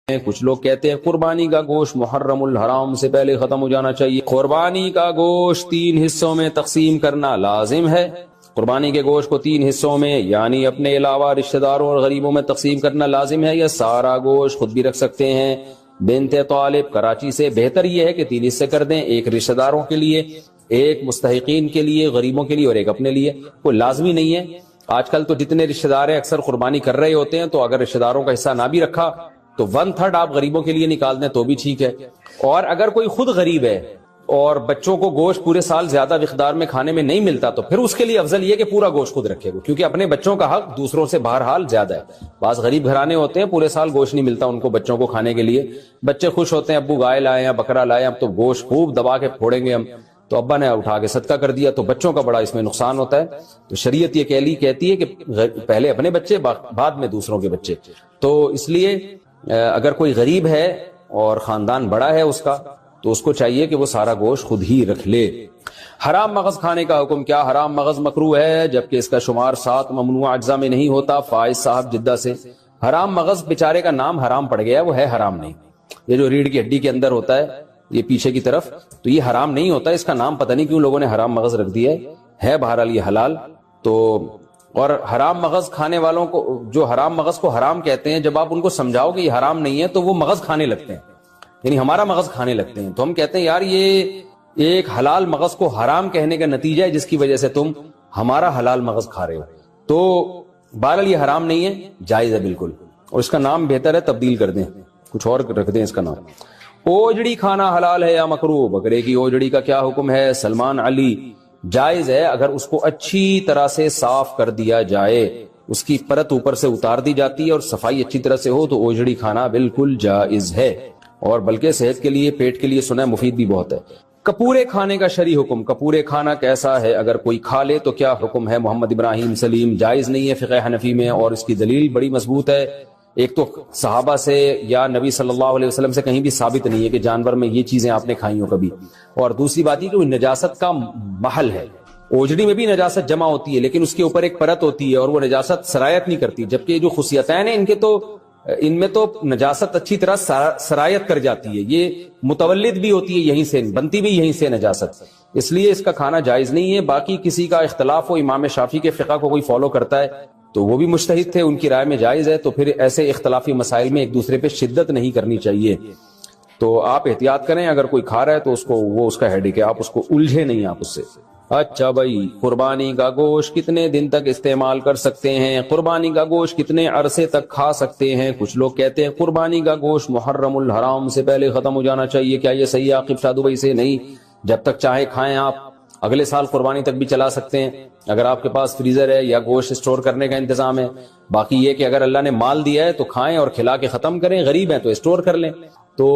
کچھ لوگ کہتے ہیں قربانی کا گوشت محرم الحرام سے پہلے ختم ہو جانا چاہیے۔ قربانی کا گوشت 3 حصوں میں تقسیم کرنا لازم ہے۔ قربانی کے گوشت کو 3 حصوں میں یعنی اپنے علاوہ رشتہ داروں اور غریبوں میں تقسیم کرنا لازم ہے، یا سارا گوشت خود بھی رکھ سکتے ہیں۔ بنت طالب کراچی سے، بہتر یہ ہے کہ 3 حصے کر دیں، ایک رشتہ داروں کے لیے، ایک مستحقین کے لیے، غریبوں کے لیے، اور ایک اپنے لیے۔ کوئی لازمی نہیں ہے۔ آج کل تو جتنے رشتہ دار ہیں اکثر قربانی کر رہے ہوتے ہیں، تو اگر رشتہ داروں کا حصہ نہ بھی رکھا تو 1/3 آپ غریبوں کے لیے نکال دیں تو بھی ٹھیک ہے۔ اور اگر کوئی خود غریب ہے اور بچوں کو گوشت پورے سال زیادہ مقدار میں کھانے میں نہیں ملتا، تو پھر اس کے لیے افضل یہ کہ پورا گوشت خود رکھے گا، کیونکہ اپنے بچوں کا حق دوسروں سے بہرحال زیادہ ہے۔ بعض غریب گھرانے ہوتے ہیں پورے سال گوشت نہیں ملتا ان کو بچوں کو کھانے کے لیے، بچے خوش ہوتے ہیں ابو گائے لائے ہیں، بکرا لائے ہیں، اب تو گوشت خوب دبا کے پھوڑیں گے ہم، تو ابا نے اٹھا کے صدقہ کر دیا، تو بچوں کا بڑا اس میں نقصان ہوتا ہے۔ تو شریعت یہ کہتی ہے کہ پہلے اپنے بچے بعد میں دوسروں کے بچے۔ تو اس لیے اگر کوئی غریب ہے اور خاندان بڑا ہے اس کا، تو اس کو چاہیے کہ وہ سارا گوشت خود ہی رکھ لے۔ حرام مغز کھانے کا حکم کیا؟ حرام مغز مکروہ ہے جبکہ اس کا شمار 7 ممنوع اجزاء میں نہیں ہوتا۔ فائز صاحب جدہ سے، حرام مغز بیچارے کا نام حرام پڑ گیا ہے، وہ ہے حرام نہیں۔ یہ جو ریڑھ کی ہڈی کے اندر ہوتا ہے یہ پیچھے کی طرف، تو یہ حرام نہیں ہوتا، اس کا نام پتہ نہیں کیوں لوگوں نے حرام مغز رکھ دیا ہے بہرحال یہ حلال۔ تو اور حرام مغز کھانے والوں کو، جو حرام مغز کو حرام کہتے ہیں، جب آپ ان کو سمجھاؤ کہ یہ حرام نہیں ہے تو وہ مغز کھانے لگتے ہیں، یعنی ہمارا مغز کھانے لگتے ہیں۔ تو ہم کہتے ہیں یار یہ ایک حلال مغز کو حرام کہنے کا نتیجہ ہے جس کی وجہ سے تم ہمارا حلال مغز کھا رہے ہو۔ تو بہرحال یہ حرام نہیں ہے، جائز ہے بالکل، اور اس کا نام بہتر ہے تبدیل کر دیں، کچھ اور رکھ دیں اس کا نام۔ اوجڑی کھانا حلال ہے یا مکروہ؟ بکرے کی اوجڑی کا کیا حکم ہے؟ سلمان علی، جائز ہے اگر اس کو اچھی طرح سے صاف کر دیا جائے، اس کی پرت اوپر سے اتار دی جاتی ہے اور صفائی اچھی طرح سے ہو تو اوجڑی کھانا بالکل جائز ہے، اور بلکہ صحت کے لیے، پیٹ کے لیے سنا ہے مفید بھی بہت ہے۔ کپورے کھانے کا شرعی حکم، کپورے کھانا کیسا ہے؟ اگر کوئی کھا لے تو کیا حکم ہے؟ محمد ابراہیم سلیم، جائز نہیں ہے فقہ حنفی میں، اور اس کی دلیل بڑی مضبوط ہے۔ ایک تو صحابہ سے یا نبی صلی اللہ علیہ وسلم سے کہیں بھی ثابت نہیں ہے کہ جانور میں یہ چیزیں آپ نے کھائی ہو کبھی، اور دوسری بات یہ کہ وہ نجاست کا محل ہے۔ اوجڑی میں بھی نجاست جمع ہوتی ہے لیکن اس کے اوپر ایک پرت ہوتی ہے اور وہ نجاست سرایت نہیں کرتی، جبکہ یہ جو خصیتین ہیں ان میں تو نجاست اچھی طرح سرایت کر جاتی ہے، یہ متولد بھی ہوتی ہے یہیں سے، بنتی بھی یہیں سے نجاست، اس لیے اس کا کھانا جائز نہیں ہے۔ باقی کسی کا اختلاف ہو، امام شافعی کے فقہ کو کوئی فالو کرتا ہے تو وہ بھی مجتہد تھے، ان کی رائے میں جائز ہے، تو پھر ایسے اختلافی مسائل میں ایک دوسرے پہ شدت نہیں کرنی چاہیے۔ تو آپ احتیاط کریں، اگر کوئی کھا رہا ہے تو اس کو، وہ اس کا ہیڈک ہے، آپ اس کو الجھے نہیں آپ اس سے۔ اچھا بھائی، قربانی کا گوشت کتنے دن تک استعمال کر سکتے ہیں؟ قربانی کا گوشت کتنے عرصے تک کھا سکتے ہیں؟ کچھ لوگ کہتے ہیں قربانی کا گوشت محرم الحرام سے پہلے ختم ہو جانا چاہیے، کیا یہ صحیح ہے؟ عاقب شاہ دبئی سے، نہیں، جب تک چاہے کھائیں آپ، اگلے سال قربانی تک بھی چلا سکتے ہیں اگر آپ کے پاس فریزر ہے یا گوشت اسٹور کرنے کا انتظام ہے۔ باقی یہ کہ اگر اللہ نے مال دیا ہے تو کھائیں اور کھلا کے ختم کریں، غریب ہیں تو اسٹور کر لیں، تو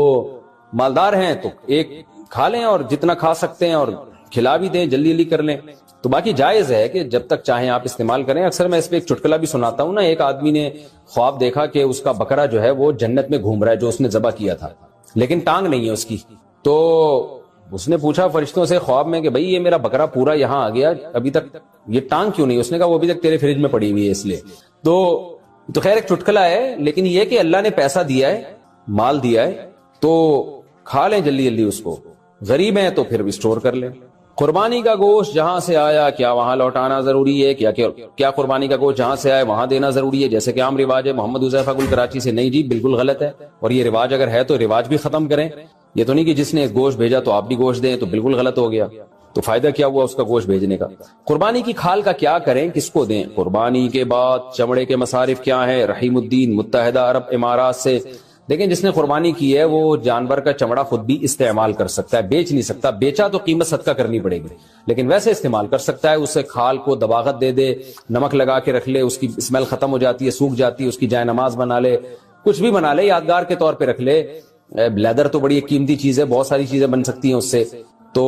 مالدار ہیں تو ایک کھا لیں اور جتنا کھا سکتے ہیں اور کھلا بھی دیں، جلدی جلدی کر لیں۔ تو باقی جائز ہے کہ جب تک چاہیں آپ استعمال کریں۔ اکثر میں اس پہ ایک چٹکلا بھی سناتا ہوں نا، ایک آدمی نے خواب دیکھا کہ اس کا بکرا جو ہے وہ جنت میں گھوم رہا ہے جو اس نے ذبح کیا تھا، لیکن ٹانگ نہیں ہے اس کی۔ تو اس نے پوچھا فرشتوں سے خواب میں کہ بھئی یہ میرا بکرا پورا یہاں آ گیا، ابھی تک یہ ٹانگ کیوں نہیں؟ اس نے کہا وہ ابھی تک تیرے فریج میں پڑی ہوئی ہے اس لیے۔ تو خیر ایک چٹکلا ہے، لیکن یہ کہ اللہ نے پیسہ دیا ہے، مال دیا ہے، تو کھا لیں جلدی جلدی اس کو، غریب ہیں تو پھر بھی اسٹور کر لیں۔ قربانی کا گوشت جہاں سے آیا کیا وہاں لوٹانا ضروری ہے؟ کیا قربانی کا گوشت جہاں سے آیا وہاں دینا ضروری ہے جیسے کہ عام رواج ہے؟ محمد حذیفہ گل کراچی سے، نہیں جی بالکل غلط ہے، اور یہ رواج اگر ہے تو رواج بھی ختم کریں۔ یہ تو نہیں کہ جس نے گوشت بھیجا تو آپ بھی گوشت دیں، تو بالکل غلط ہو گیا، تو فائدہ کیا ہوا اس کا گوشت بھیجنے کا؟ قربانی کی کھال کا کیا کریں، کس کو دیں؟ قربانی کے بعد چمڑے کے مصارف کیا ہیں؟ رحیم الدین متحدہ عرب امارات سے۔ لیکن جس نے قربانی کی ہے وہ جانور کا چمڑا خود بھی استعمال کر سکتا ہے، بیچ نہیں سکتا، بیچا تو قیمت صدقہ کرنی پڑے گی، لیکن ویسے استعمال کر سکتا ہے۔ اسے کھال کو دباغت دے دے، نمک لگا کے رکھ لے، اس کی اسمیل ختم ہو جاتی ہے، سوکھ جاتی ہے، اس کی جائے نماز بنا لے، کچھ بھی بنا لے، یادگار کے طور پہ رکھ لے۔ لیدر تو بڑی قیمتی چیز ہے، بہت ساری چیزیں بن سکتی ہیں اس سے۔ تو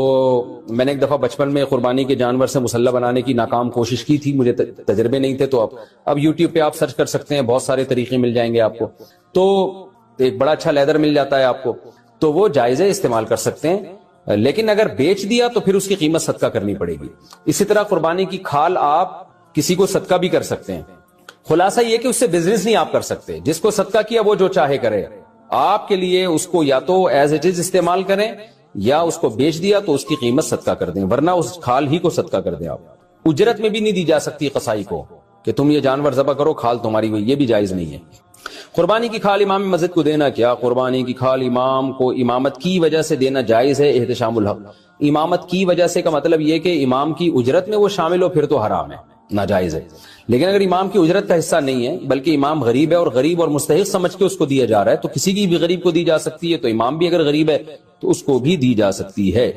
میں نے ایک دفعہ بچپن میں قربانی کے جانور سے مسلح بنانے کی ناکام کوشش کی تھی، مجھے تجربے نہیں تھے، تو اب یوٹیوب پہ آپ سرچ کر سکتے ہیں، بہت سارے طریقے مل جائیں گے آپ کو، تو ایک بڑا اچھا لیدر مل جاتا ہے آپ کو، تو وہ جائز ہے، استعمال کر سکتے ہیں۔ لیکن اگر بیچ دیا تو پھر اس کی قیمت صدقہ کرنی پڑے گی۔ اسی طرح قربانی کی کھال آپ کسی کو صدقہ بھی کر سکتے ہیں۔ خلاصہ یہ کہ اس سے بزنس نہیں آپ کر سکتے، جس کو صدقہ کیا وہ جو چاہے کرے، آپ کے لیے اس کو یا تو ایز اٹ از استعمال کریں یا اس کو بیچ دیا تو اس کی قیمت صدقہ کر دیں، ورنہ اس کھال ہی کو صدقہ کر دیں۔ آپ اجرت میں بھی نہیں دی جا سکتی قصائی کو کہ تم یہ جانور ذبح کرو کھال تمہاری ہوئی، یہ بھی جائز نہیں ہے۔ قربانی کی کھال امام مسجد کو دینا کیا؟ قربانی کی کھال امام کو امامت کی وجہ سے دینا جائز ہے۔ احتشام الحق، امامت کی وجہ سے کا مطلب یہ کہ امام کی اجرت میں وہ شامل ہو پھر تو حرام ہے، ناجائز ہے۔ لیکن اگر امام کی اجرت کا حصہ نہیں ہے بلکہ امام غریب ہے اور غریب اور مستحق سمجھ کے اس کو دیا جا رہا ہے تو کسی کی بھی غریب کو دی جا سکتی ہے، تو امام بھی اگر غریب ہے تو اس کو بھی دی جا سکتی ہے۔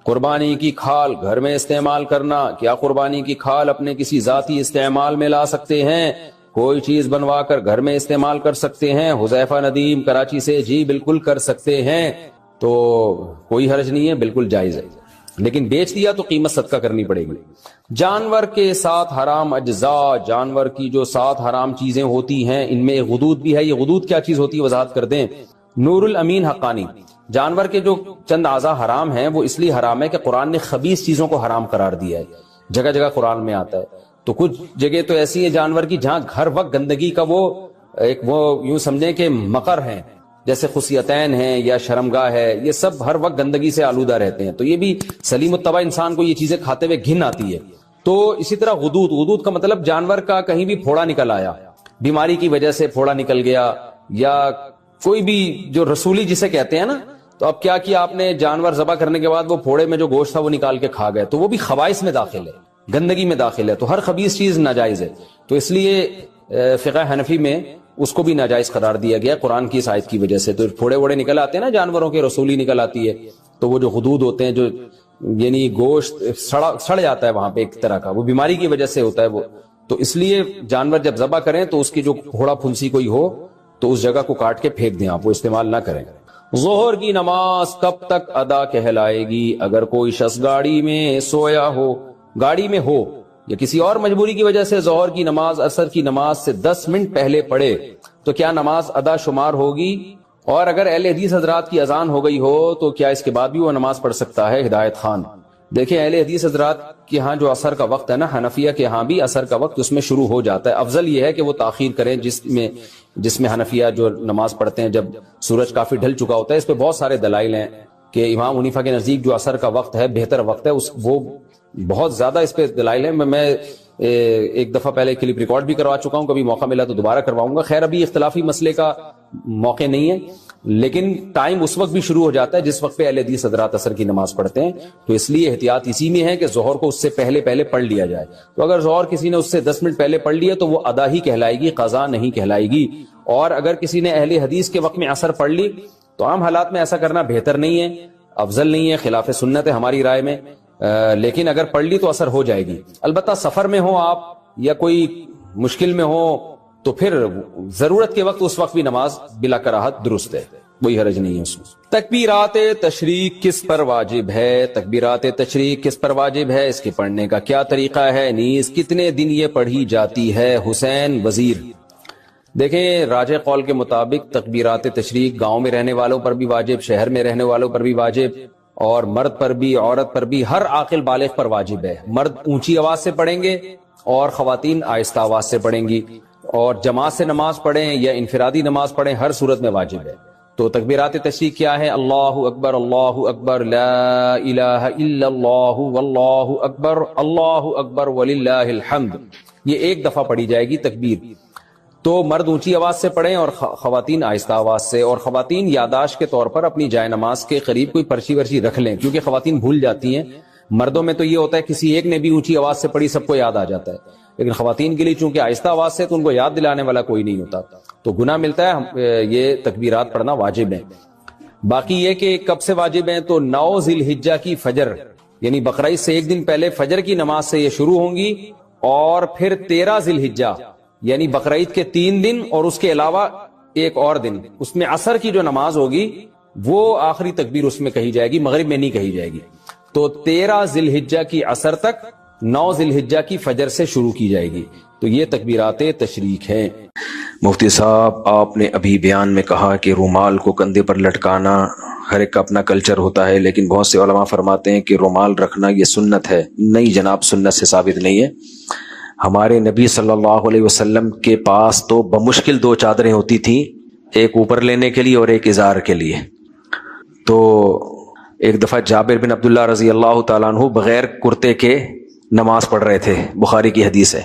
قربانی کی کھال گھر میں استعمال کرنا، کیا قربانی کی کھال اپنے کسی ذاتی استعمال میں لا سکتے ہیں؟ کوئی چیز بنوا کر گھر میں استعمال کر سکتے ہیں؟ حذیفہ ندیم کراچی سے، جی بالکل کر سکتے ہیں، تو کوئی حرج نہیں ہے، بالکل جائز ہے، لیکن بیچ دیا تو قیمت صدقہ کرنی پڑے گی۔ جانور کے ساتھ حرام اجزاء، جانور کی جو سات حرام چیزیں ہوتی ہیں ان میں غدود بھی ہے۔ یہ غدود کیا چیز ہوتی ہے وضاحت کر دیں۔ نور الامین حقانی، جانور کے جو چند اعضاء حرام ہیں وہ اس لیے حرام ہے کہ قرآن نے خبیث چیزوں کو حرام قرار دیا ہے، جگہ جگہ قرآن میں آتا ہے۔ تو کچھ جگہ تو ایسی ہے جانور کی جہاں ہر وقت گندگی کا وہ یوں سمجھیں کہ مقر ہیں، جیسے خصیتین ہیں یا شرمگاہ ہے، یہ سب ہر وقت گندگی سے آلودہ رہتے ہیں، تو یہ بھی سلیم الطبع انسان کو یہ چیزیں کھاتے ہوئے گھن آتی ہے۔ تو اسی طرح غدود کا مطلب جانور کا کہیں بھی پھوڑا نکل آیا، بیماری کی وجہ سے پھوڑا نکل گیا، یا کوئی بھی جو رسولی جسے کہتے ہیں نا، تو اب کیا آپ نے جانور ذبح کرنے کے بعد وہ پھوڑے میں جو گوشت تھا وہ نکال کے کھا گئے، تو وہ بھی خبائث میں داخل ہے، گندگی میں داخل ہے، تو ہر خبیث چیز ناجائز ہے۔ تو اس لیے فقہ حنفی میں اس کو بھی ناجائز قرار دیا گیا قرآن کی اس آیت کی وجہ سے۔ تو پھوڑے وڑے نکل آتے ہیں نا جانوروں کے، رسولی نکل آتی ہے، تو وہ جو غدود ہوتے ہیں، جو یعنی گوشت سڑ جاتا ہے وہاں پہ ایک طرح کا، وہ بیماری کی وجہ سے ہوتا ہے وہ، تو اس لیے جانور جب ذبح کریں تو اس کی جو پھوڑا پھنسی کوئی ہو تو اس جگہ کو کاٹ کے پھینک دیں، آپ وہ استعمال نہ کریں۔ ظہر کی نماز کب تک ادا کہلائے گی؟ اگر کوئی شخص گاڑی میں سویا ہو، گاڑی میں ہو یا کسی اور مجبوری کی وجہ سے ظہر کی نماز عصر کی نماز سے 10 منٹ پہلے پڑھے تو کیا نماز ادا شمار ہوگی؟ اور اگر اہل حدیث حضرات کی اذان ہو گئی ہو تو کیا اس کے بعد بھی وہ نماز پڑھ سکتا ہے؟ ہدایت خان، دیکھیں اہل حدیث حضرات کے ہاں جو عصر کا وقت ہے نا، حنفیہ کے ہاں بھی عصر کا وقت اس میں شروع ہو جاتا ہے۔ افضل یہ ہے کہ وہ تاخیر کریں، جس میں حنفیہ جو نماز پڑھتے ہیں جب سورج کافی ڈھل چکا ہوتا ہے۔ اس پہ بہت سارے دلائل ہیں کہ امام حنیفہ کے نزدیک جو عصر کا وقت ہے بہتر وقت ہے، وہ بہت زیادہ اس پہ دلائل ہیں۔ میں ایک دفعہ پہلے کلپ ریکارڈ بھی کروا چکا ہوں، کبھی موقع ملا تو دوبارہ کرواؤں گا۔ خیر ابھی اختلافی مسئلے کا موقع نہیں ہے، لیکن ٹائم اس وقت بھی شروع ہو جاتا ہے جس وقت پہ اہل حدیث حضرات عصر کی نماز پڑھتے ہیں، تو اس لیے احتیاط اسی میں ہے کہ ظہر کو اس سے پہلے پڑھ لیا جائے۔ تو اگر ظہر کسی نے اس سے 10 منٹ پہلے پڑھ لیا تو وہ ادا ہی کہلائے گی، قضا نہیں کہلائے گی۔ اور اگر کسی نے اہل حدیث کے وقت میں عصر پڑھ لی تو عام حالات میں ایسا کرنا بہتر نہیں ہے، افضل نہیں ہے، خلاف سنت ہے ہماری رائے میں، لیکن اگر پڑھ لی تو اثر ہو جائے گی۔ البتہ سفر میں ہو آپ یا کوئی مشکل میں ہو تو پھر ضرورت کے وقت اس وقت بھی نماز بلا کراہت درست ہے، کوئی حرج نہیں ہے اس میں۔ تکبیرات تشریق کس پر واجب ہے؟ تکبیرات تشریق کس پر واجب ہے، اس کے پڑھنے کا کیا طریقہ ہے، نیز کتنے دن یہ پڑھی جاتی ہے؟ حسین وزیر، دیکھیں راجح قول کے مطابق تکبیرات تشریق گاؤں میں رہنے والوں پر بھی واجب، شہر میں رہنے والوں پر بھی واجب، اور مرد پر بھی عورت پر بھی، ہر عاقل بالغ پر واجب ہے۔ مرد اونچی آواز سے پڑھیں گے اور خواتین آہستہ آواز سے پڑھیں گی، اور جماعت سے نماز پڑھیں یا انفرادی نماز پڑھیں، ہر صورت میں واجب ہے۔ تو تکبیرات تشریق کیا ہے؟ اللہ اکبر لا الہ الا اللہ واللہ اکبر وللہ الحمد، یہ ایک دفعہ پڑھی جائے گی تکبیر۔ تو مرد اونچی آواز سے پڑھیں اور خواتین آہستہ آواز سے، اور خواتین یاداشت کے طور پر اپنی جائے نماز کے قریب کوئی پرچی ورچی رکھ لیں، کیونکہ خواتین بھول جاتی ہیں۔ مردوں میں تو یہ ہوتا ہے کسی ایک نے بھی اونچی آواز سے پڑھی سب کو یاد آ جاتا ہے، لیکن خواتین کے لیے چونکہ آہستہ آواز سے تو ان کو یاد دلانے والا کوئی نہیں ہوتا، تو گناہ ملتا ہے، یہ تکبیرات پڑھنا واجب ہے۔ باقی یہ کہ کب سے واجب ہیں، تو 9 ذی الحجہ کی فجر یعنی بقرعید سے ایک دن پہلے فجر کی نماز سے یہ شروع ہوں گی، اور پھر 13 ذی الحجہ یعنی بقرعید کے 3 دن اور اس کے علاوہ ایک اور دن، اس میں عصر کی جو نماز ہوگی وہ آخری تکبیر اس میں کہی جائے گی، مغرب میں نہیں کہی جائے گی۔ تو 13 ذی الحجہ کی عصر تک 9 ذی الحجہ کی فجر سے شروع کی جائے گی، تو یہ تکبیرات تشریق ہیں۔ مفتی صاحب، آپ نے ابھی بیان میں کہا کہ رومال کو کندھے پر لٹکانا ہر ایک کا اپنا کلچر ہوتا ہے، لیکن بہت سے علماء فرماتے ہیں کہ رومال رکھنا یہ سنت ہے۔ نہیں جناب، سنت سے ثابت نہیں ہے۔ ہمارے نبی صلی اللہ علیہ وسلم کے پاس تو بمشکل 2 چادریں ہوتی تھیں، ایک اوپر لینے کے لیے اور ایک ازار کے لیے. تو ایک دفعہ جابر بن عبداللہ رضی اللہ تعالیٰ عنہ بغیر کرتے کے نماز پڑھ رہے تھے، بخاری کی حدیث ہے.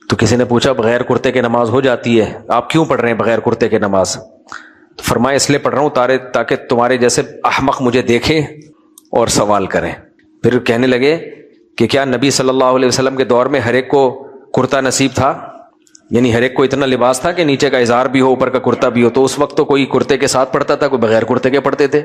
تو کسی نے پوچھا بغیر کرتے کے نماز ہو جاتی ہے، آپ کیوں پڑھ رہے ہیں بغیر کرتے کے نماز؟ تو فرمایا اس لیے پڑھ رہا ہوں تاکہ تمہارے جیسے احمق مجھے دیکھیں اور سوال کریں. پھر کہنے لگے کہ کیا نبی صلی اللہ علیہ وسلم کے دور میں ہر ایک کو کرتا نصیب تھا؟ یعنی ہر ایک کو اتنا لباس تھا کہ نیچے کا ازار بھی ہو اوپر کا کرتا بھی ہو؟ تو اس وقت تو کوئی کرتے کے ساتھ پڑھتا تھا، کوئی بغیر کرتے کے پڑھتے تھے.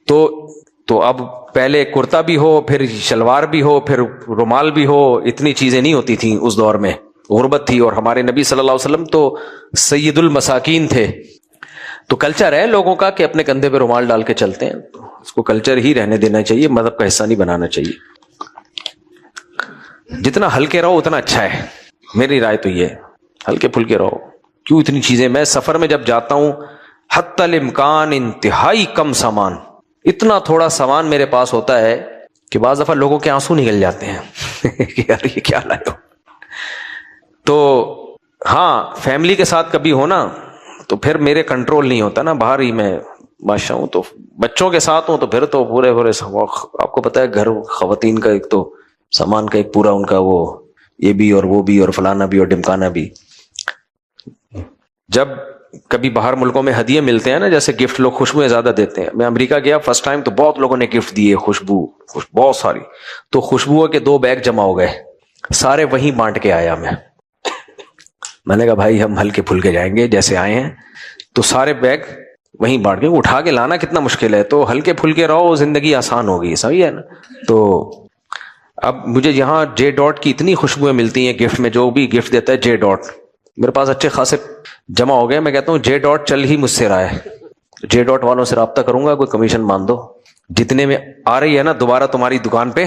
تو اب پہلے کرتا بھی ہو، پھر شلوار بھی ہو، پھر رومال بھی ہو، اتنی چیزیں نہیں ہوتی تھیں اس دور میں، غربت تھی. اور ہمارے نبی صلی اللہ علیہ وسلم تو سید المساکین تھے. تو کلچر ہے لوگوں کا کہ اپنے کندھے پہ رومال ڈال کے چلتے ہیں، تو اس کو کلچر ہی رہنے دینا چاہیے، مذہب کا حصہ نہیں بنانا چاہیے. جتنا ہلکے رہو اتنا اچھا ہے، میری رائے تو یہ ہے، ہلکے پھلکے رہو. کیوں اتنی چیزیں؟ میں سفر میں جب جاتا ہوں حتی الامکان انتہائی کم سامان، اتنا تھوڑا سامان میرے پاس ہوتا ہے کہ بعض دفعہ لوگوں کے آنسو نکل جاتے ہیں کہ یار یہ کیا لائے ہو. تو ہاں فیملی کے ساتھ کبھی ہونا تو پھر میرے کنٹرول نہیں ہوتا نا، باہر ہی میں بادشاہ ہوں. تو بچوں کے ساتھ ہوں تو پھر تو پورے آپ کو پتا ہے گھر خواتین کا ایک تو سامان کا ایک پورا ان کا وہ یہ بھی اور وہ بھی اور فلانا بھی اور ڈمکانا بھی. جب کبھی باہر ملکوں میں ہدیے ملتے ہیں نا، جیسے گفٹ لوگ خوشبوئیں زیادہ دیتے ہیں. میں امریکہ گیا فرسٹ ٹائم تو بہت لوگوں نے گفٹ دیے خوشبو بہت ساری. تو خوشبوؤں کے 2 بیگ جمع ہو گئے، سارے وہیں بانٹ کے آیا. میں نے کہا بھائی ہم ہلکے پھلکے جائیں گے جیسے آئے ہیں، تو سارے بیگ وہیں بانٹ کے، اٹھا کے لانا کتنا مشکل ہے. تو ہلکے پھلکے رہو، زندگی آسان ہوگی. صحیح ہے نا؟ تو اب مجھے یہاں جے ڈاٹ کی اتنی خوشبوئیں ملتی ہیں گفٹ میں، جو بھی گفٹ دیتا ہے جے ڈاٹ میرے پاس اچھے خاصے جمع ہو گئے. میں کہتا ہوں جے ڈاٹ چل ہی مجھ سے رہا ہے، جے ڈاٹ والوں سے رابطہ کروں گا، کوئی کمیشن مان دو. جتنے میں آ رہی ہے نا دوبارہ تمہاری دکان پہ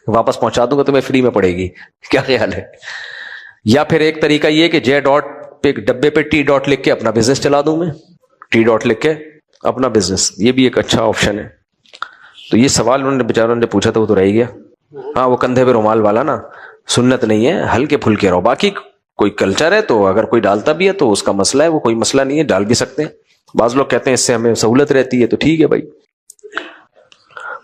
واپس پہنچا دوں گا، تمہیں فری میں پڑے گی. کیا خیال ہے؟ یا پھر ایک طریقہ یہ کہ جے ڈاٹ پہ ڈبے پہ ٹی ڈاٹ لکھ کے اپنا بزنس چلا دوں میں، ٹی ڈاٹ لکھ کے اپنا بزنس، یہ بھی ایک اچھا آپشن ہے. تو یہ سوال انہوں نے بیچاروں نے پوچھا تھا وہ تو رہ گیا. ہاں وہ کندھے پہ رومال والا نا سنت نہیں ہے، ہلکے پھلکے رہو. باقی کوئی کلچر ہے تو اگر کوئی ڈالتا بھی ہے تو اس کا مسئلہ ہے، وہ کوئی مسئلہ نہیں ہے، ڈال بھی سکتے ہیں. بعض لوگ کہتے ہیں اس سے ہمیں سہولت رہتی ہے، تو ٹھیک ہے بھائی.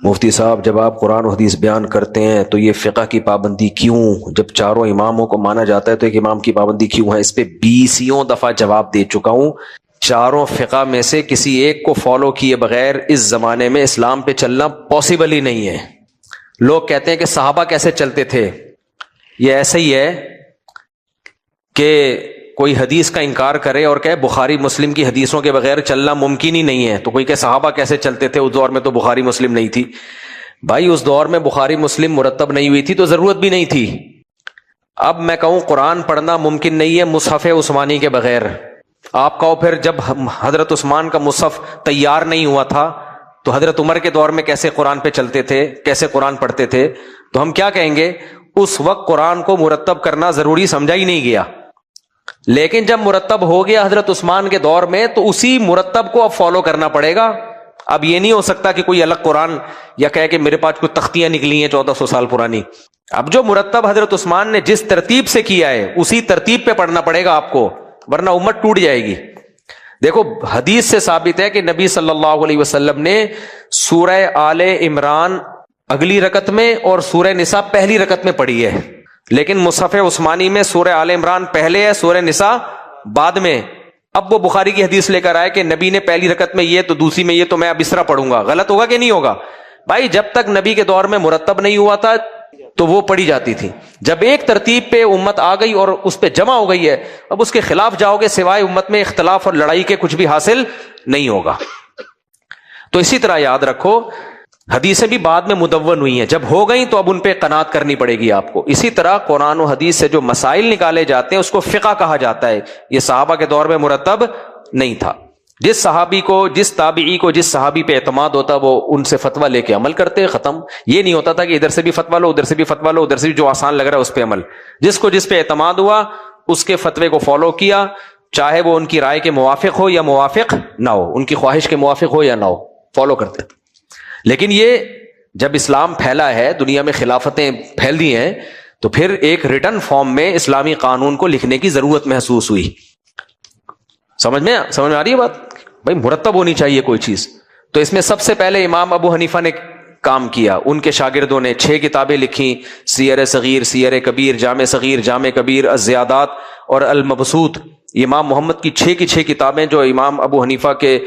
مفتی صاحب جب آپ قرآن و حدیث بیان کرتے ہیں تو یہ فقہ کی پابندی کیوں؟ جب چاروں اماموں کو مانا جاتا ہے تو ایک امام کی پابندی کیوں ہے؟ اس پہ 20 دفعہ جواب دے چکا ہوں. چاروں فقہ میں سے کسی ایک کو فالو کیے بغیر اس زمانے میں اسلام پہ چلنا پاسبل ہی نہیں ہے. لوگ کہتے ہیں کہ صحابہ کیسے چلتے تھے، یہ ایسے ہی ہے کہ کوئی حدیث کا انکار کرے اور کہے بخاری مسلم کی حدیثوں کے بغیر چلنا ممکن ہی نہیں ہے. تو کوئی کہ صحابہ کیسے چلتے تھے، اس دور میں تو بخاری مسلم نہیں تھی. بھائی اس دور میں بخاری مسلم مرتب نہیں ہوئی تھی تو ضرورت بھی نہیں تھی. اب میں کہوں قرآن پڑھنا ممکن نہیں ہے مصحف عثمانی کے بغیر، آپ کہو پھر جب حضرت عثمان کا مصحف تیار نہیں ہوا تھا تو حضرت عمر کے دور میں کیسے قرآن پہ چلتے تھے، کیسے قرآن پڑھتے تھے؟ تو ہم کیا کہیں گے؟ اس وقت قرآن کو مرتب کرنا ضروری سمجھا ہی نہیں گیا، لیکن جب مرتب ہو گیا حضرت عثمان کے دور میں تو اسی مرتب کو اب فالو کرنا پڑے گا. اب یہ نہیں ہو سکتا کہ کوئی الگ قرآن یا کہے کہ میرے پاس کوئی تختیاں نکلی ہیں 1400 سال پرانی. اب جو مرتب حضرت عثمان نے جس ترتیب سے کیا ہے اسی ترتیب پہ پڑھنا پڑے گا آپ کو، ورنہ امت ٹوٹ جائے گی. دیکھو حدیث سے ثابت ہے کہ نبی صلی اللہ علیہ وسلم نے سورہ آل عمران اگلی رکعت میں اور سورہ نساء پہلی رکعت میں پڑھی ہے، لیکن مصحف عثمانی میں سورہ آل عمران پہلے ہے، سورہ نساء بعد میں. اب وہ بخاری کی حدیث لے کر آئے کہ نبی نے پہلی رکعت میں یہ تو دوسری میں یہ، تو میں اب اس طرح پڑھوں گا. غلط ہوگا کہ نہیں ہوگا؟ بھائی جب تک نبی کے دور میں مرتب نہیں ہوا تھا تو وہ پڑھی جاتی تھی. جب ایک ترتیب پہ امت آ گئی اور اس پہ جمع ہو گئی ہے، اب اس کے خلاف جاؤ گے سوائے امت میں اختلاف اور لڑائی کے کچھ بھی حاصل نہیں ہوگا. تو اسی طرح یاد رکھو حدیثیں بھی بعد میں مدون ہوئی ہیں، جب ہو گئیں تو اب ان پہ قناعت کرنی پڑے گی آپ کو. اسی طرح قرآن و حدیث سے جو مسائل نکالے جاتے ہیں اس کو فقہ کہا جاتا ہے. یہ صحابہ کے دور میں مرتب نہیں تھا. جس صحابی کو، جس تابعی کو جس صحابی پہ اعتماد ہوتا وہ ان سے فتویٰ لے کے عمل کرتے، ختم. یہ نہیں ہوتا تھا کہ ادھر سے بھی فتویٰ لو ادھر سے بھی فتویٰ لو، ادھر سے بھی جو آسان لگ رہا ہے اس پہ عمل. جس کو جس پہ اعتماد ہوا اس کے فتوے کو فالو کیا، چاہے وہ ان کی رائے کے موافق ہو یا موافق نہ ہو، ان کی خواہش کے موافق ہو یا نہ ہو، فالو کرتے. لیکن یہ جب اسلام پھیلا ہے، دنیا میں خلافتیں پھیل دی ہیں، تو پھر ایک ریٹن فارم میں اسلامی قانون کو لکھنے کی ضرورت محسوس ہوئی. سمجھ میں آ رہی ہے بات؟ بھائی مرتب ہونی چاہیے کوئی چیز. تو اس میں سب سے پہلے امام ابو حنیفہ نے کام کیا. ان کے شاگردوں نے 6 کتابیں لکھی: سیر صغیر، سیر کبیر، جامع صغیر، جامع کبیر، الزیادات اور المبسوط. امام محمد کی 6 کی 6 کتابیں جو امام ابو حنیفہ کے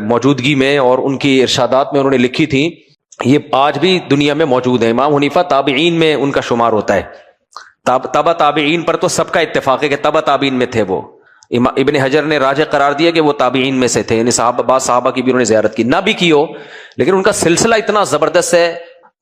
موجودگی میں اور ان کی ارشادات میں انہوں نے لکھی تھیں، یہ آج بھی دنیا میں موجود ہیں. امام حنیفہ تابعین میں ان کا شمار ہوتا ہے. تبع تابعین پر تو سب کا اتفاق ہے کہ تبع تابعین میں تھے وہ. ابن حجر نے راجح قرار دیا کہ وہ تابعین میں سے تھے، یعنی بعض صحابہ کی بھی انہوں نے زیارت کی، نہ بھی کی ہو لیکن ان کا سلسلہ اتنا زبردست ہے.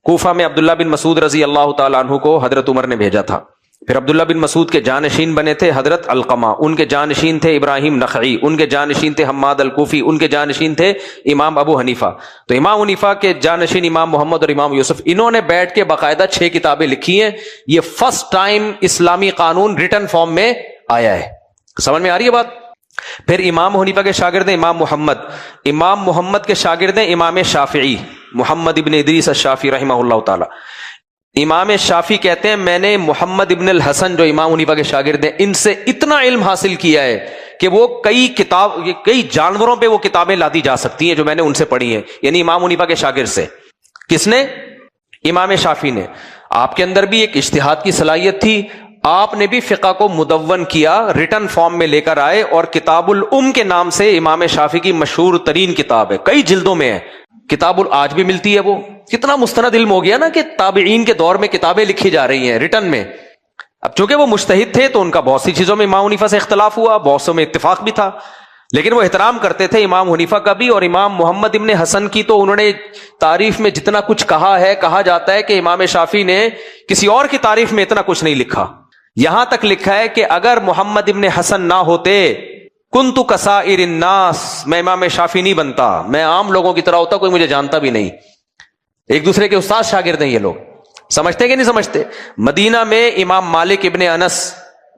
کوفہ میں عبداللہ بن مسعود رضی اللہ تعالیٰ عنہ کو حضرت عمر نے بھیجا تھا. پھر عبداللہ بن مسعود کے جانشین بنے تھے حضرت علقمہ، ان کے جانشین تھے ابراہیم نخعی، ان کے جانشین تھے حماد الکوفی، ان کے جانشین تھے امام ابو حنیفہ. تو امام حنیفہ کے جانشین امام محمد اور امام یوسف، انہوں نے بیٹھ کے باقاعدہ 6 کتابیں لکھی ہیں. یہ فرسٹ ٹائم اسلامی قانون ریٹن فارم میں آیا ہے. سمجھ میں آ رہی ہے بات؟ پھر امام حنیفہ کے شاگرد ہیں امام محمد کے شاگرد ہیں امام شافعی، محمد ابن ادریس الشافعی رحمہ اللہ تعالی. امام شافعی کہتے ہیں میں نے محمد ابن الحسن جو امام حنیفہ کے شاگرد ہیں ان سے اتنا علم حاصل کیا ہے کہ وہ کئی جانوروں پہ وہ کتابیں لادی جا سکتی ہیں جو میں نے ان سے پڑھی ہیں. یعنی امام حنیفہ کے شاگرد سے. کس نے؟ امام شافعی نے. آپ کے اندر بھی ایک اجتہاد کی صلاحیت تھی، آپ نے بھی فقہ کو مدون کیا، ریٹن فارم میں لے کر آئے، اور کتاب الام کے نام سے امام شافعی کی مشہور ترین کتاب ہے، کئی جلدوں میں ہے. کتاب آج بھی ملتی ہے. وہ کتنا مستند علم ہو گیا نا کہ تابعین کے دور میں کتابیں لکھی جا رہی ہیں ریٹن میں. اب چونکہ وہ مجتہد تھے تو ان کا بہت سی چیزوں میں امام حنیفہ سے اختلاف ہوا، بہت سو میں اتفاق بھی تھا، لیکن وہ احترام کرتے تھے امام حنیفہ کا بھی. اور امام محمد ابن حسن کی تو انہوں نے تعریف میں جتنا کچھ کہا ہے، کہا جاتا ہے کہ امام شافعی نے کسی اور کی تعریف میں اتنا کچھ نہیں لکھا. یہاں تک لکھا ہے کہ اگر محمد ابن حسن نہ ہوتے کنت کسائر الناس، میں امام شافعی نہیں بنتا، میں عام لوگوں کی طرح ہوتا، کوئی مجھے جانتا بھی نہیں. ایک دوسرے کے استاد شاگرد ہیں یہ لوگ. سمجھتے کہ نہیں سمجھتے؟ مدینہ میں امام مالک ابن انس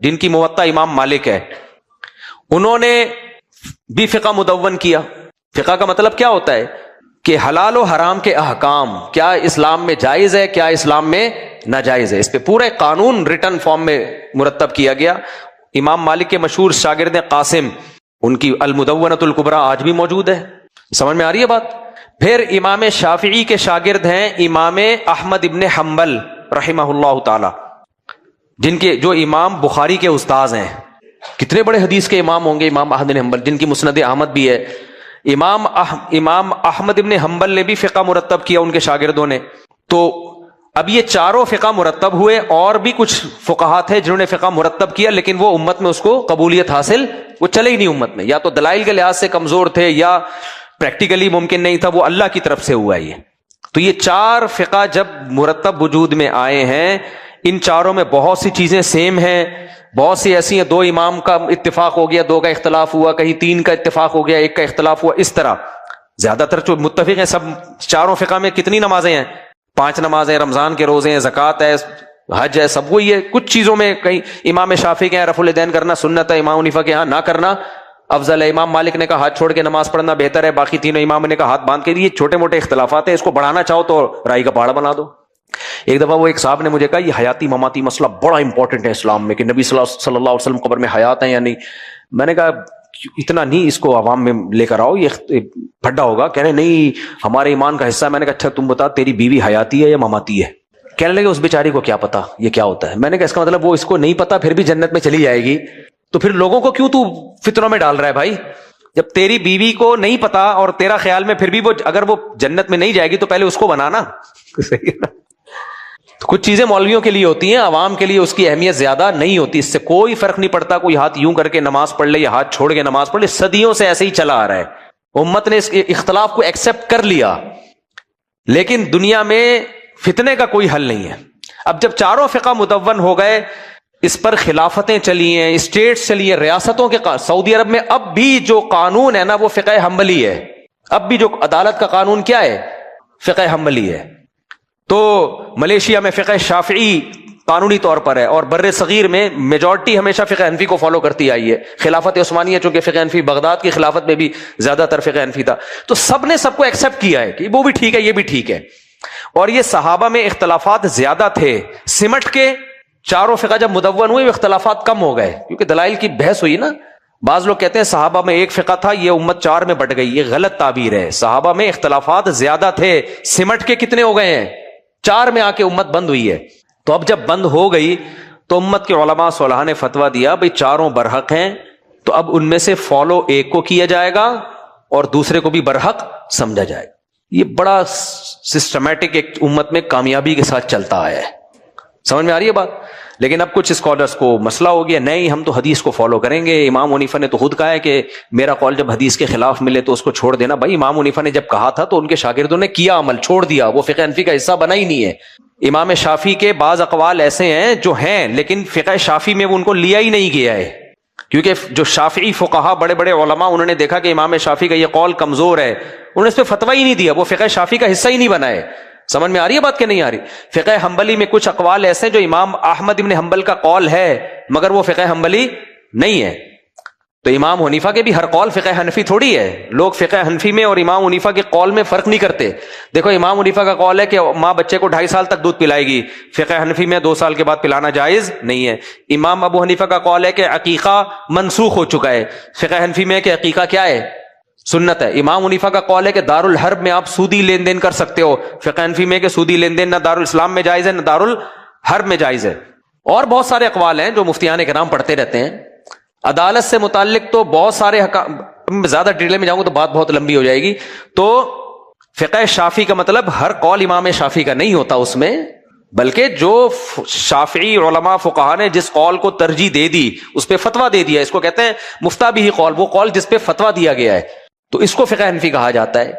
جن کی موطا امام مالک ہے، انہوں نے بھی فقہ مدون کیا. فقہ کا مطلب کیا ہوتا ہے کہ حلال و حرام کے احکام کیا اسلام میں جائز ہے، کیا اسلام میں ناجائز ہے. اس پہ پورے قانون ریٹن فارم میں مرتب کیا گیا. امام مالک کے مشہور شاگرد قاسم، ان کی المدونۃ الکبریٰ آج بھی موجود ہے. سمجھ میں آ رہی ہے بات؟ پھر امام شافعی کے شاگرد ہیں امام احمد ابن حنبل رحمہ اللہ تعالی، جن کے جو امام بخاری کے استاذ ہیں. کتنے بڑے حدیث کے امام ہوں گے امام احمد بن حنبل، جن کی مسند احمد بھی ہے. امام احمد ابن حنبل نے بھی فقہ مرتب کیا ان کے شاگردوں نے. تو اب یہ چاروں فقہ مرتب ہوئے، اور بھی کچھ فقہا تھے جنہوں نے فقہ مرتب کیا، لیکن وہ امت میں اس کو قبولیت حاصل وہ چلے ہی نہیں امت میں، یا تو دلائل کے لحاظ سے کمزور تھے یا پریکٹیکلی ممکن نہیں تھا. وہ اللہ کی طرف سے ہوا یہ. تو یہ 4 فقہ جب مرتب وجود میں آئے ہیں، ان چاروں میں بہت سی چیزیں سیم ہیں، بہت سی ایسی ہیں 2 امام کا اتفاق ہو گیا، 2 کا اختلاف ہوا، کہیں 3 کا اتفاق ہو گیا، 1 کا اختلاف ہوا. اس طرح زیادہ تر جو متفق ہیں سب چاروں فقہ میں کتنی نمازیں ہیں؟ 5 نمازیں، رمضان کے روزے ہیں، زکوٰۃ ہے، حج ہے، سب وہی ہے. کچھ چیزوں میں کہیں امام شافعی کے یہاں رفع الیدین کرنا سنت ہے، امام حنیفہ کے یہاں نہ کرنا افضل ہے. امام مالک نے کہا ہاتھ چھوڑ کے نماز پڑھنا بہتر ہے، باقی تینوں امام نے کہا ہاتھ باندھ کے. یہ چھوٹے موٹے اختلافات ہیں، اس کو بڑھانا چاہو تو رائی کا پہاڑ بنا دو. ایک دفعہ وہ ایک صاحب نے مجھے کہا یہ حیاتی مماتی مسئلہ بڑا امپورٹنٹ ہے اسلام میں، کہ نبی صلی اللہ علیہ وسلم قبر میں حیات ہیں یا نہیں. میں نے کہا اتنا نہیں اس کو عوام میں لے کر آؤ، یہ پھڈا ہوگا. کہنے نہیں ہمارے ایمان کا حصہ ہے. میں نے کہا اچھا تم بتا تیری بیوی حیاتی ہے یا مماتی ہے؟ کہنے لگے اس بیچاری کو کیا پتا یہ کیا ہوتا ہے. میں نے کہا اس کا مطلب وہ اس کو نہیں پتا پھر بھی جنت میں چلی جائے گی، تو پھر لوگوں کو کیوں تو فتنوں میں ڈال رہا ہے بھائی؟ جب تیری بیوی کو نہیں پتا اور تیرا خیال میں پھر بھی وہ اگر وہ جنت میں نہیں جائے گی تو پہلے اس کو بنانا. تو کچھ چیزیں مولویوں کے لیے ہوتی ہیں، عوام کے لیے اس کی اہمیت زیادہ نہیں ہوتی. اس سے کوئی فرق نہیں پڑتا کوئی ہاتھ یوں کر کے نماز پڑھ لے یا ہاتھ چھوڑ کے نماز پڑھ لے. صدیوں سے ایسے ہی چلا آ رہا ہے. امت نے اس اختلاف کو ایکسپٹ کر لیا، لیکن دنیا میں فتنے کا کوئی حل نہیں ہے. اب جب چاروں فقہ مدون ہو گئے، اس پر خلافتیں چلی ہیں، اسٹیٹس چلی ہیں، ریاستوں کے سعودی عرب میں اب بھی جو قانون ہے نا وہ فقہ حنبلی ہے. اب بھی جو عدالت کا قانون کیا ہے؟ فقہ حنبلی ہے. تو ملیشیا میں فقہ شافعی قانونی طور پر ہے، اور بر صغیر میں میجورٹی ہمیشہ فقہ حنفی کو فالو کرتی آئی ہے. خلافت عثمانیہ چونکہ فقہ حنفی، بغداد کی خلافت میں بھی زیادہ تر فقہ حنفی تھا. تو سب نے سب کو ایکسپٹ کیا ہے کہ وہ بھی ٹھیک ہے یہ بھی ٹھیک ہے. اور یہ صحابہ میں اختلافات زیادہ تھے، سمٹ کے چاروں فقہ جب مدون ہوئے اختلافات کم ہو گئے، کیونکہ دلائل کی بحث ہوئی نا. بعض لوگ کہتے ہیں صحابہ میں ایک فقہ تھا، یہ امت 4 میں بٹ گئی. یہ غلط تعبیر ہے. صحابہ میں اختلافات زیادہ تھے، سمٹ کے کتنے ہو گئے ہیں؟ 4 میں آ کے امت بند ہوئی ہے. تو اب جب بند ہو گئی تو امت کے علماء صلحاء نے فتویٰ دیا بھئی 4 برحق ہیں، تو اب ان میں سے فالو ایک کو کیا جائے گا اور دوسرے کو بھی برحق سمجھا جائے گا. یہ بڑا سسٹمیٹک ایک امت میں کامیابی کے ساتھ چلتا آیا ہے. سمجھ میں آ رہی ہے بات؟ لیکن اب کچھ اسکالرس کو مسئلہ ہو گیا، نہیں ہم تو حدیث کو فالو کریں گے. امام حنیفہ نے تو خود کہا ہے کہ میرا قول جب حدیث کے خلاف ملے تو اس کو چھوڑ دینا. بھائی امام حنیفہ نے جب کہا تھا تو ان کے شاگردوں نے کیا عمل، چھوڑ دیا، وہ فقہ حنفی کا حصہ بنا ہی نہیں ہے. امام شافعی کے بعض اقوال ایسے ہیں جو ہیں لیکن فقہ شافعی میں وہ ان کو لیا ہی نہیں گیا ہے، کیونکہ جو شافعی فقہا بڑے بڑے علماء انہوں نے دیکھا کہ امام شافعی کا یہ قول کمزور ہے، انہوں نے اس پہ فتویٰ ہی نہیں دیا، وہ فقہ شافعی کا حصہ ہی نہیں بنا ہے. سمجھ میں آ رہی ہے بات کہ نہیں آ رہی؟ فقہ حنبلی میں کچھ اقوال ایسے جو امام احمد ابن حنبل کا قول ہے مگر وہ فقہ حنبلی نہیں ہے. تو امام حنیفہ کے بھی ہر قول فقہ حنفی تھوڑی ہے. لوگ فقہ حنفی میں اور امام حنیفہ کے قول میں فرق نہیں کرتے. دیکھو امام حنیفہ کا قول ہے کہ ماں بچے کو 2.5 سال تک دودھ پلائے گی، فقہ حنفی میں 2 سال کے بعد پلانا جائز نہیں ہے. امام ابو حنیفہ کا قول ہے کہ عقیقہ منسوخ ہو چکا ہے، فقہ حنفی میں کہ عقیقہ کیا ہے؟ سنت ہے. امام حنیفہ کا قول ہے کہ دارالحرب میں آپ سودی لین دین کر سکتے ہو، فقہ حنفی میں کہ سودی لین دین نہ دارالاسلام میں جائز ہے نہ دارالحرب میں جائز ہے. اور بہت سارے اقوال ہیں جو مفتیان کرام پڑھتے رہتے ہیں. عدالت سے متعلق تو بہت سارے زیادہ ڈیٹیل میں جاؤں گا تو بات بہت لمبی ہو جائے گی. تو فقہ شافعی کا مطلب ہر قول امام شافعی کا نہیں ہوتا اس میں، بلکہ جو شافعی علماء فقہا نے جس قول کو ترجیح دے دی اس پہ فتویٰ دے دیا، اس کو کہتے ہیں مفتہ بھی قول، وہ قول جس پہ فتویٰ دیا گیا ہے، تو اس کو فقہ حنفی کہا جاتا ہے.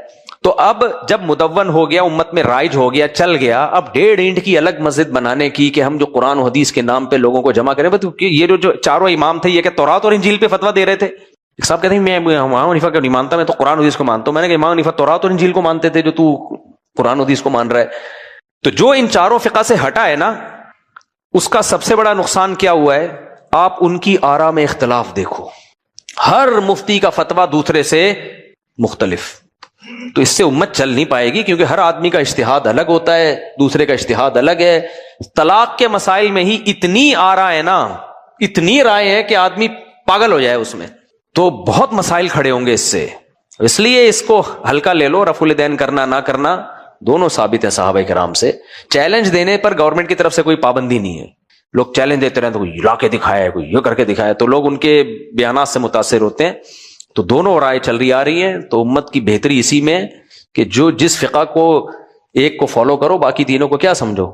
تو اب جب مدون ہو گیا، امت میں رائج ہو گیا، چل گیا، اب 1.5 اینٹ کی الگ مسجد بنانے کی کہ ہم جو قرآن و حدیث کے نام پہ لوگوں کو جمع کریں. یہ جو 4 امام تھے یہ کہ تورات اور انجیل پہ فتویٰ دے رہے تھے. ایک صاحب کہتے ہیں میں امام حنیفہ کو نہیں مانتا، میں تو قرآن و حدیث کو مانتا ہوں. میں نے کہا امام حنیفہ تورات اور انجیل کو مانتے تھے جو تو قرآن و حدیث کو مان رہا ہے. تو جو ان 4 فقہ سے ہٹا ہے نا، اس کا سب سے بڑا نقصان کیا ہوا ہے؟ آپ ان کی آراء میں اختلاف دیکھو، ہر مفتی کا فتویٰ دوسرے سے مختلف. تو اس سے امت چل نہیں پائے گی، کیونکہ ہر آدمی کا اجتہاد الگ ہوتا ہے، دوسرے کا اجتہاد الگ ہے. طلاق کے مسائل میں ہی اتنی آراء ہے نا، اتنی رائے ہیں کہ آدمی پاگل ہو جائے اس میں. تو بہت مسائل کھڑے ہوں گے اس سے، اس لیے اس کو ہلکا لے لو. رفع الیدین کرنا نہ کرنا دونوں ثابت ہے صحابہ کرام سے. چیلنج دینے پر گورنمنٹ کی طرف سے کوئی پابندی نہیں ہے. لوگ چیلنج دیتے رہے تو کوئی لا کے دکھایا ہے، کوئی یہ کر کے دکھایا، تو لوگ ان کے بیانات سے متاثر ہوتے ہیں. تو دونوں رائے چل رہی آ رہی ہیں. تو امت کی بہتری اسی میں کہ جو جس فقہ کو ایک کو فالو کرو، باقی تینوں کو کیا سمجھو،